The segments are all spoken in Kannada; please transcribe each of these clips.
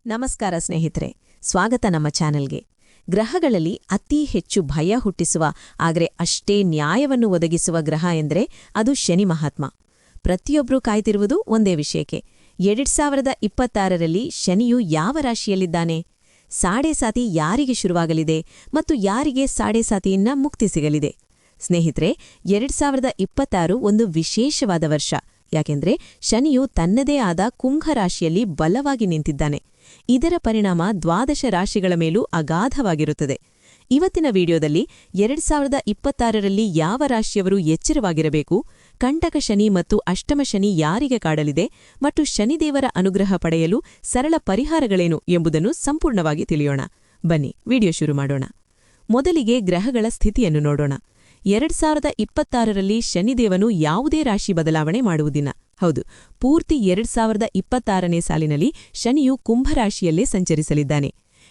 ನಮಸ್ಕಾರ ಸ್ನೇಹಿತರೆ, ಸ್ವಾಗತ ನಮ್ಮ ಚಾನೆಲ್ಗೆ. ಗ್ರಹಗಳಲ್ಲಿ ಅತಿ ಹೆಚ್ಚು ಭಯ ಹುಟ್ಟಿಸುವ ಆದರೆ ಅಷ್ಟೇ ನ್ಯಾಯವನ್ನು ಒದಗಿಸುವ ಗ್ರಹ ಎಂದರೆ ಅದು ಶನಿ ಮಹಾತ್ಮ. ಪ್ರತಿಯೊಬ್ಬರೂ ಕಾಯ್ತಿರುವುದು ಒಂದೇ ವಿಷಯಕ್ಕೆ. 2026ರಲ್ಲಿ ಶನಿಯು ಯಾವ ರಾಶಿಯಲ್ಲಿದ್ದಾನೆ, ಸಾಡೆ ಸಾತಿ ಯಾರಿಗೆ ಶುರುವಾಗಲಿದೆ ಮತ್ತು ಯಾರಿಗೆ ಸಾಡೆ ಸಾತಿಯಿಂದ ಮುಕ್ತಿ ಸಿಗಲಿದೆ? ಸ್ನೇಹಿತರೆ, 2026 ಒಂದು ವಿಶೇಷವಾದ ವರ್ಷ. ಯಾಕೆಂದ್ರೆ ಶನಿಯು ತನ್ನದೇ ಆದ ಕುಂಭ ರಾಶಿಯಲ್ಲಿ ಬಲವಾಗಿ ನಿಂತಿದ್ದಾನೆ. ಇದರ ಪರಿಣಾಮ 12 ರಾಶಿಗಳ ಮೇಲೂ ಅಗಾಧವಾಗಿರುತ್ತದೆ. ಇವತ್ತಿನ ವಿಡಿಯೋದಲ್ಲಿ 2026ರಲ್ಲಿ ಯಾವ ರಾಶಿಯವರು ಎಚ್ಚರವಾಗಿರಬೇಕು, ಕಂಟಕ ಶನಿ ಮತ್ತು ಅಷ್ಟಮ ಶನಿ ಯಾರಿಗೆ ಕಾಡಲಿದೆ ಮತ್ತು ಶನಿದೇವರ ಅನುಗ್ರಹ ಪಡೆಯಲು ಸರಳ ಪರಿಹಾರಗಳೇನು ಎಂಬುದನ್ನು ಸಂಪೂರ್ಣವಾಗಿ ತಿಳಿಯೋಣ. ಬನ್ನಿ ವಿಡಿಯೋ ಶುರು ಮಾಡೋಣ. ಮೊದಲಿಗೆ ಗ್ರಹಗಳ ಸ್ಥಿತಿಯನ್ನು ನೋಡೋಣ. 2026ರಲ್ಲಿ ಶನಿದೇವನು ಯಾವುದೇ ರಾಶಿ ಬದಲಾವಣೆ ಮಾಡುವುದಿಲ್ಲ. ಹೌದು, ಪೂರ್ತಿ 2026ನೇ ಸಾಲಿನಲ್ಲಿ ಶನಿಯು ಕುಂಭರಾಶಿಯಲ್ಲೇ ಸಂಚರಿಸಲಿದ್ದಾನೆ.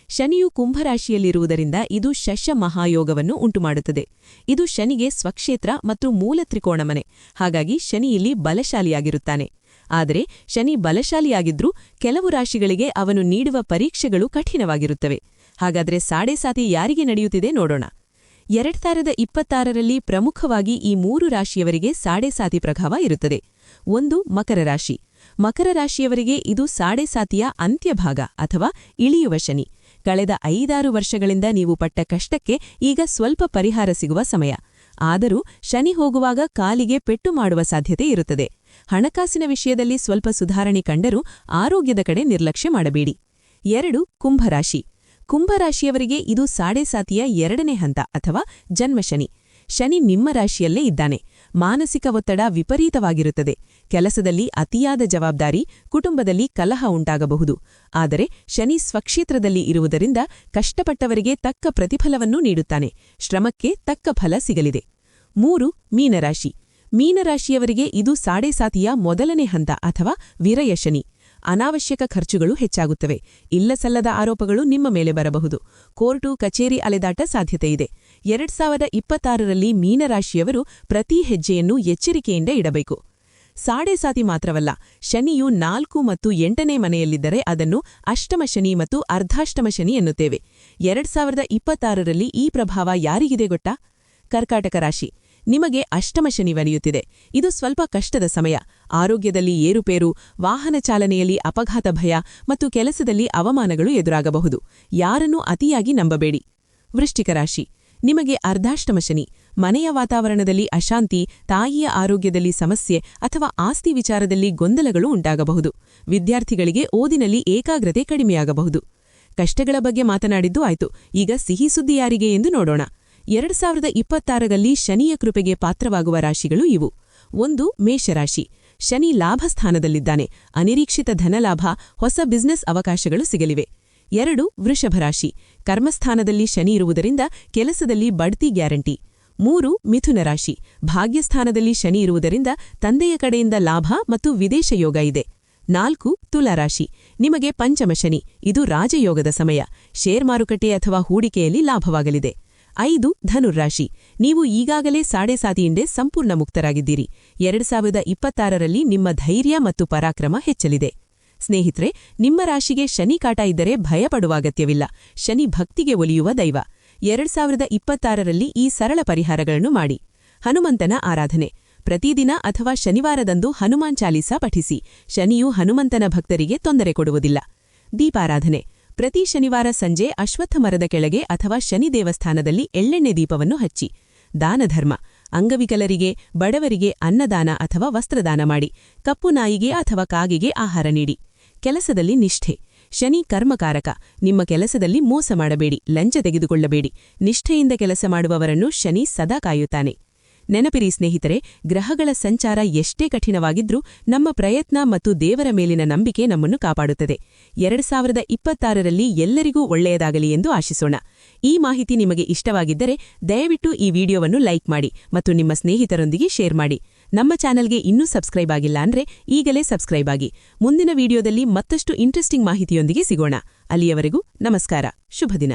ಶನಿಯು ಕುಂಭರಾಶಿಯಲ್ಲಿರುವುದರಿಂದ ಇದು ಶಶ ಮಹಾಯೋಗವನ್ನು ಉಂಟುಮಾಡುತ್ತದೆ. ಇದು ಶನಿಗೆ ಸ್ವಕ್ಷೇತ್ರ ಮತ್ತು ಮೂಲ ತ್ರಿಕೋಣ ಮನೆ. ಹಾಗಾಗಿ ಶನಿ ಇಲ್ಲಿ ಬಲಶಾಲಿಯಾಗಿರುತ್ತಾನೆ. ಆದರೆ ಶನಿ ಬಲಶಾಲಿಯಾಗಿದ್ರೂ ಕೆಲವು ರಾಶಿಗಳಿಗೆ ಅವನು ನೀಡುವ ಪರೀಕ್ಷೆಗಳು ಕಠಿಣವಾಗಿರುತ್ತವೆ. ಹಾಗಾದರೆ ಸಾಡೆ ಸಾತಿ ಯಾರಿಗೆ ನಡೆಯುತ್ತಿದೆ ನೋಡೋಣ. 2026ರಲ್ಲಿ ಪ್ರಮುಖವಾಗಿ ಈ 3 ರಾಶಿಯವರಿಗೆ ಸಾಡೆ ಸಾತಿ ಪ್ರಭಾವ ಇರುತ್ತದೆ. 1. ಮಕರ ರಾಶಿ. ಮಕರ ರಾಶಿಯವರಿಗೆ ಇದು ಸಾಡೆ ಸಾತಿಯ ಅಂತ್ಯಭಾಗ ಅಥವಾ ಇಳಿಯುವ ಶನಿ. ಕಳೆದ 5-6 ವರ್ಷಗಳಿಂದ ನೀವು ಪಟ್ಟ ಕಷ್ಟಕ್ಕೆ ಈಗ ಸ್ವಲ್ಪ ಪರಿಹಾರ ಸಿಗುವ ಸಮಯ. ಆದರೂ ಶನಿ ಹೋಗುವಾಗ ಕಾಲಿಗೆ ಪೆಟ್ಟು ಮಾಡುವ ಸಾಧ್ಯತೆ ಇರುತ್ತದೆ. ಹಣಕಾಸಿನ ವಿಷಯದಲ್ಲಿ ಸ್ವಲ್ಪ ಸುಧಾರಣೆ ಕಂಡರೂ ಆರೋಗ್ಯದ ಕಡೆ ನಿರ್ಲಕ್ಷ್ಯ ಮಾಡಬೇಡಿ. 2. ಕುಂಭರಾಶಿ. ಕುಂಭರಾಶಿಯವರಿಗೆ ಇದು ಸಾಡೆ ಸಾತಿಯ 2ನೇ ಹಂತ ಅಥವಾ ಜನ್ಮಶನಿ. ಶನಿ ನಿಮ್ಮ ರಾಶಿಯಲ್ಲೇ ಇದ್ದಾನೆ. ಮಾನಸಿಕ ಒತ್ತಡ ವಿಪರೀತವಾಗಿರುತ್ತದೆ. ಕೆಲಸದಲ್ಲಿ ಅತಿಯಾದ ಜವಾಬ್ದಾರಿ, ಕುಟುಂಬದಲ್ಲಿ ಕಲಹ ಉಂಟಾಗಬಹುದು. ಆದರೆ ಶನಿ ಸ್ವಕ್ಷೇತ್ರದಲ್ಲಿ ಇರುವುದರಿಂದ ಕಷ್ಟಪಟ್ಟವರಿಗೆ ತಕ್ಕ ಪ್ರತಿಫಲವನ್ನೂ ನೀಡುತ್ತಾನೆ. ಶ್ರಮಕ್ಕೆ ತಕ್ಕ ಫಲ ಸಿಗಲಿದೆ. 3. ಮೀನರಾಶಿ. ಮೀನರಾಶಿಯವರಿಗೆ ಇದು ಸಾಡೆ ಸಾತಿಯ ಮೊದಲನೇ ಹಂತ ಅಥವಾ ವಿರಯ ಶನಿ. ಅನಾವಶ್ಯಕ ಖರ್ಚುಗಳು ಹೆಚ್ಚಾಗುತ್ತವೆ. ಇಲ್ಲಸಲ್ಲದ ಆರೋಪಗಳು ನಿಮ್ಮ ಮೇಲೆ ಬರಬಹುದು. ಕೋರ್ಟು ಕಚೇರಿ ಅಲೆದಾಟ ಸಾಧ್ಯತೆಯಿದೆ. 2026ರಲ್ಲಿ ಮೀನರಾಶಿಯವರು ಪ್ರತಿ ಹೆಜ್ಜೆಯನ್ನು ಎಚ್ಚರಿಕೆಯಿಂದ ಇಡಬೇಕು. ಸಾಡೆ ಸಾತಿ ಮಾತ್ರವಲ್ಲ, ಶನಿಯು 4 ಮತ್ತು 8ನೇ ಮನೆಯಲ್ಲಿದ್ದರೆ ಅದನ್ನು ಅಷ್ಟಮ ಶನಿ ಮತ್ತು ಅರ್ಧಾಷ್ಟಮ ಶನಿ ಎನ್ನುತ್ತೇವೆ. 2026ರಲ್ಲಿ ಈ ಪ್ರಭಾವ ಯಾರಿಗಿದೆ ಗೊತ್ತಾ? ಕರ್ಕಾಟಕ ರಾಶಿ. ನಿಮಗೆ ಅಷ್ಟಮ ಶನಿ ಒಲಿಯುತ್ತಿದೆ. ಇದು ಸ್ವಲ್ಪ ಕಷ್ಟದ ಸಮಯ. ಆರೋಗ್ಯದಲ್ಲಿ ಏರುಪೇರು, ವಾಹನ ಚಾಲನೆಯಲ್ಲಿ ಅಪಘಾತ ಭಯ ಮತ್ತು ಕೆಲಸದಲ್ಲಿ ಅವಮಾನಗಳು ಎದುರಾಗಬಹುದು. ಯಾರನ್ನೂ ಅತಿಯಾಗಿ ನಂಬಬೇಡಿ. ವೃಶ್ಚಿಕ ರಾಶಿ. ನಿಮಗೆ ಅರ್ಧಾಷ್ಟಮ ಶನಿ. ಮನೆಯ ವಾತಾವರಣದಲ್ಲಿ ಅಶಾಂತಿ, ತಾಯಿಯ ಆರೋಗ್ಯದಲ್ಲಿ ಸಮಸ್ಯೆ ಅಥವಾ ಆಸ್ತಿ ವಿಚಾರದಲ್ಲಿ ಗೊಂದಲಗಳು ಉಂಟಾಗಬಹುದು. ವಿದ್ಯಾರ್ಥಿಗಳಿಗೆ ಓದಿನಲ್ಲಿ ಏಕಾಗ್ರತೆ ಕಡಿಮೆಯಾಗಬಹುದು. ಕಷ್ಟಗಳ ಬಗ್ಗೆ ಮಾತನಾಡಿದ್ದು ಆಯ್ತು. ಈಗ ಸಿಹಿ ಸುದ್ದಿ ಯಾರಿಗೆ ಎಂದು ನೋಡೋಣ. 2026ರಲ್ಲಿ ಶನಿಯ ಕೃಪೆಗೆ ಪಾತ್ರವಾಗುವ ರಾಶಿಗಳು ಇವು. 1. ಮೇಷರಾಶಿ. ಶನಿ ಲಾಭಸ್ಥಾನದಲ್ಲಿದ್ದಾನೆ. ಅನಿರೀಕ್ಷಿತ ಧನಲಾಭ, ಹೊಸ ಬಿಸಿನೆಸ್ ಅವಕಾಶಗಳು ಸಿಗಲಿವೆ. 2. ವೃಷಭರಾಶಿ. ಕರ್ಮಸ್ಥಾನದಲ್ಲಿ ಶನಿ ಇರುವುದರಿಂದ ಕೆಲಸದಲ್ಲಿ ಬಡ್ತಿ ಗ್ಯಾರಂಟಿ. 3. ಮಿಥುನ ರಾಶಿ. ಭಾಗ್ಯಸ್ಥಾನದಲ್ಲಿ ಶನಿ ಇರುವುದರಿಂದ ತಂದೆಯ ಕಡೆಯಿಂದ ಲಾಭ ಮತ್ತು ವಿದೇಶ ಯೋಗ ಇದೆ. 4. ತುಲಾರಾಶಿ. ನಿಮಗೆ ಪಂಚಮ ಶನಿ. ಇದು ರಾಜಯೋಗದ ಸಮಯ. ಶೇರ್ ಮಾರುಕಟ್ಟೆ ಅಥವಾ ಹೂಡಿಕೆಯಲ್ಲಿ ಲಾಭವಾಗಲಿದೆ. 5. ಧನುರ್ರಾಶಿ. ನೀವು ಈಗಾಗಲೇ ಸಾಡೆ ಸಾತಿಯಿಂದೆ ಸಂಪೂರ್ಣ ಮುಕ್ತರಾಗಿದ್ದೀರಿ. 2026ರಲ್ಲಿ ನಿಮ್ಮ ಧೈರ್ಯ ಮತ್ತು ಪರಾಕ್ರಮ ಹೆಚ್ಚಲಿದೆ. ಸ್ನೇಹಿತರೆ, ನಿಮ್ಮ ರಾಶಿಗೆ ಶನಿ ಕಾಟ ಇದ್ದರೆ ಭಯಪಡುವ ಅಗತ್ಯವಿಲ್ಲ. ಶನಿ ಭಕ್ತಿಗೆ ಒಲಿಯುವ ದೈವ. 2026ರಲ್ಲಿ ಈ ಸರಳ ಪರಿಹಾರಗಳನ್ನು ಮಾಡಿ. ಹನುಮಂತನ ಆರಾಧನೆ. ಪ್ರತಿದಿನ ಅಥವಾ ಶನಿವಾರದಂದು ಹನುಮಾನ್ ಚಾಲೀಸಾ ಪಠಿಸಿ. ಶನಿಯು ಹನುಮಂತನ ಭಕ್ತರಿಗೆ ತೊಂದರೆ ಕೊಡುವುದಿಲ್ಲ. ದೀಪಾರಾಧನೆ. ಪ್ರತಿ ಶನಿವಾರ ಸಂಜೆ ಅಶ್ವತ್ಥ ಮರದ ಕೆಳಗೆ ಅಥವಾ ಶನಿ ದೇವಸ್ಥಾನದಲ್ಲಿ ಎಳ್ಳೆಣ್ಣೆ ದೀಪವನ್ನು ಹಚ್ಚಿ. ದಾನಧರ್ಮ. ಅಂಗವಿಕಲರಿಗೆ, ಬಡವರಿಗೆ ಅನ್ನದಾನ ಅಥವಾ ವಸ್ತ್ರದಾನ ಮಾಡಿ. ಕಪ್ಪು ನಾಯಿಗೆ ಅಥವಾ ಕಾಗೆಗೆ ಆಹಾರ ನೀಡಿ. ಕೆಲಸದಲ್ಲಿ ನಿಷ್ಠೆ. ಶನಿ ಕರ್ಮಕಾರಕ. ನಿಮ್ಮ ಕೆಲಸದಲ್ಲಿ ಮೋಸ ಮಾಡಬೇಡಿ, ಲಂಚ ತೆಗೆದುಕೊಳ್ಳಬೇಡಿ. ನಿಷ್ಠೆಯಿಂದ ಕೆಲಸ ಮಾಡುವವರನ್ನು ಶನಿ ಸದಾ ಕಾಯುತ್ತಾನೆ. ನೆನಪಿರಿ ಸ್ನೇಹಿತರೆ, ಗ್ರಹಗಳ ಸಂಚಾರ ಎಷ್ಟೇ ಕಠಿಣವಾಗಿದ್ರೂ ನಮ್ಮ ಪ್ರಯತ್ನ ಮತ್ತು ದೇವರ ಮೇಲಿನ ನಂಬಿಕೆ ನಮ್ಮನ್ನು ಕಾಪಾಡುತ್ತದೆ. 2026ರಲ್ಲಿ ಎಲ್ಲರಿಗೂ ಒಳ್ಳೆಯದಾಗಲಿ ಎಂದು ಆಶಿಸೋಣ. ಈ ಮಾಹಿತಿ ನಿಮಗೆ ಇಷ್ಟವಾಗಿದ್ದರೆ ದಯವಿಟ್ಟು ಈ ವಿಡಿಯೋವನ್ನು ಲೈಕ್ ಮಾಡಿ ಮತ್ತು ನಿಮ್ಮ ಸ್ನೇಹಿತರೊಂದಿಗೆ ಶೇರ್ ಮಾಡಿ. ನಮ್ಮ ಚಾನೆಲ್ಗೆ ಇನ್ನೂ ಸಬ್ಸ್ಕ್ರೈಬ್ ಆಗಿಲ್ಲ ಅಂದ್ರೆ ಈಗಲೇ ಸಬ್ಸ್ಕ್ರೈಬ್ ಆಗಿ. ಮುಂದಿನ ವಿಡಿಯೋದಲ್ಲಿ ಮತ್ತಷ್ಟು ಇಂಟ್ರೆಸ್ಟಿಂಗ್ ಮಾಹಿತಿಯೊಂದಿಗೆ ಸಿಗೋಣ. ಅಲ್ಲಿಯವರೆಗೂ ನಮಸ್ಕಾರ. ಶುಭ ದಿನ.